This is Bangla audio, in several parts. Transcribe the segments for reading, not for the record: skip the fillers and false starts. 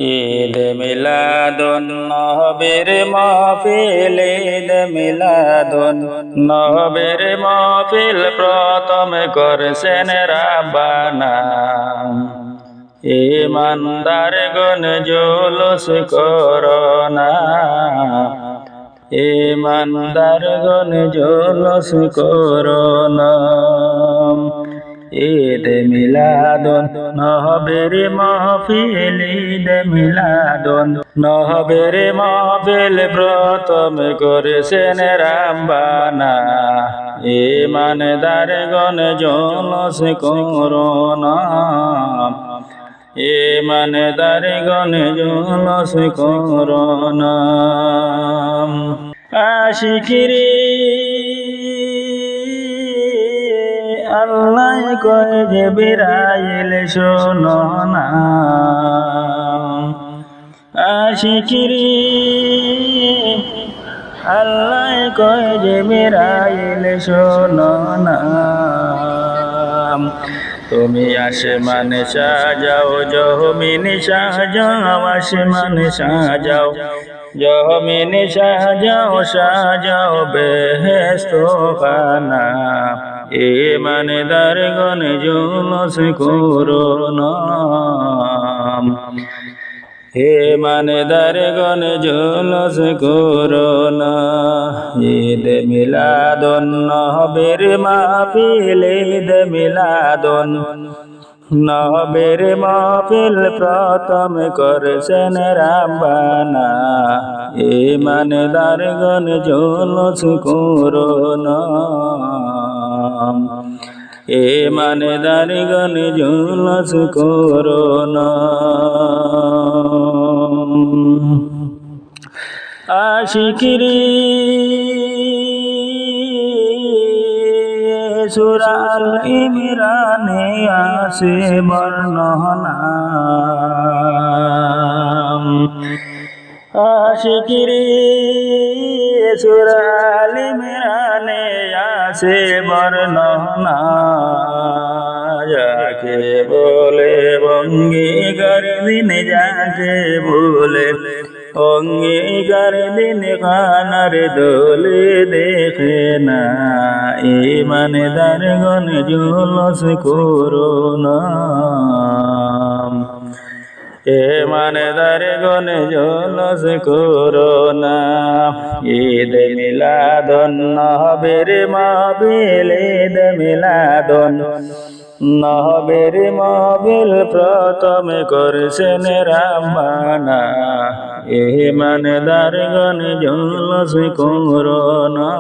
ঈদ মিলাদুন নবীর মাহফিল, ঈদ মিলাদুন নবীর মাহফিল প্রথম করছেন রাব্বানা। ঈমানদারগণ জুলুস করোনা, ঈমানদারগণ জুলুস করোনা। ঈদ মিলাদুন নবীর মাহফিল, ঈদ মিলাদুন নবীর মাহফিল প্রথম করেছেন রাব্বানা। ঈমানদারগণ জুলুস করোনা, ঈমানদারগণ জুলুস করোনা। আশিকিরে আল্লাহ কয় জিবরাইল শোনো না, আশিকিরে আল্লাহ কয় জিবরাইল শোনো না। তুমি আসমানে সাজাও, জমিন সাজাও, আসমানে সাজাও, জমিন সাজাও, সাজাও বেহেশত খানা। ঈমানদারগণ জুলুস করোনা, ঈমানদারগণ জুলুস করোনা। ঈদ মিলাদুন নবীর মাহফিল, ঈদ মিলাদুন নবীর মাহফিল প্রথম করছেন রাব্বানা। ঈমানদারগণ জুলুস করোনা, ঈমানদারগণ জুলুস করোনা। আশিকিরে সূরা আল ইমরানে আছে বর্ণনা, আশিকিরে সূরা আল ইমরানে আছে বর্ণনা। যাকে বলে অঙ্গীকার দিন, যাকে বলে অঙ্গীকার দিন খানার দোলে দেখে না। ঈমানদারগণ জুলুস করোনা, ঈমানদারগণ জুলুস করোনা। ঈদ মিলাদুন নবীর মাহফিল, ঈদ মিলাদুন নবীর মাহফিল প্রথম করছেন রাব্বানা। ঈমানদারগণ জুলুস করোনা,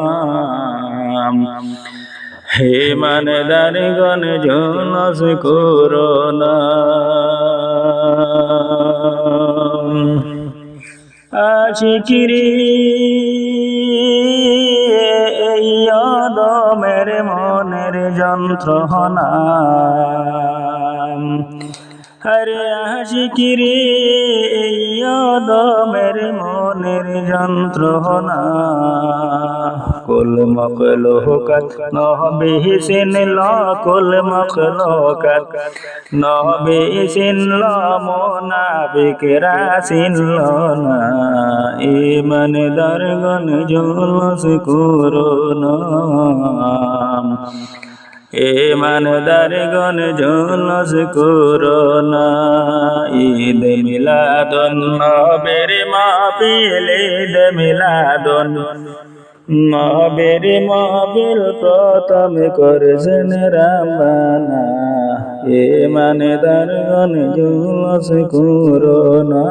ঈমানদারগণ জুলুস করোনা। আশিকিরে এই আদমের মনের যন্ত্রণা, আরে আশিকিরে এই আদমের মনের যন্ত্রণা। কুল মখলুকাত নবী চিনল, কুল মখলুকাত নবী চিনল, মুনাফিকরা চিনল না। ঈমানদারগণ জুলুস করোনা, ঈমানদারগণ জুলুস করোনা। ঈদ মিলাদুন নবীর মাহফিল, ঈদ মিলাদুন নবীর মাহফিল প্রথম করছেন রাব্বানা। ঈমানদারগণ জুলুস করোনা,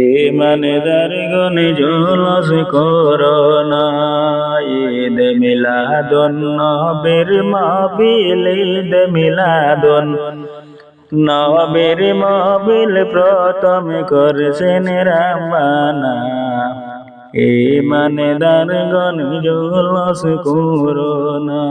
ঈমানদারগণ জুলুস করোনা। ঈদ মিলাদুন নবীর মাহফিল, ঈদ মিলাদুন নবীর মাহফিল প্রথম করছেন রাব্বানা। ঈমানদারগণ জুলুস করোনা।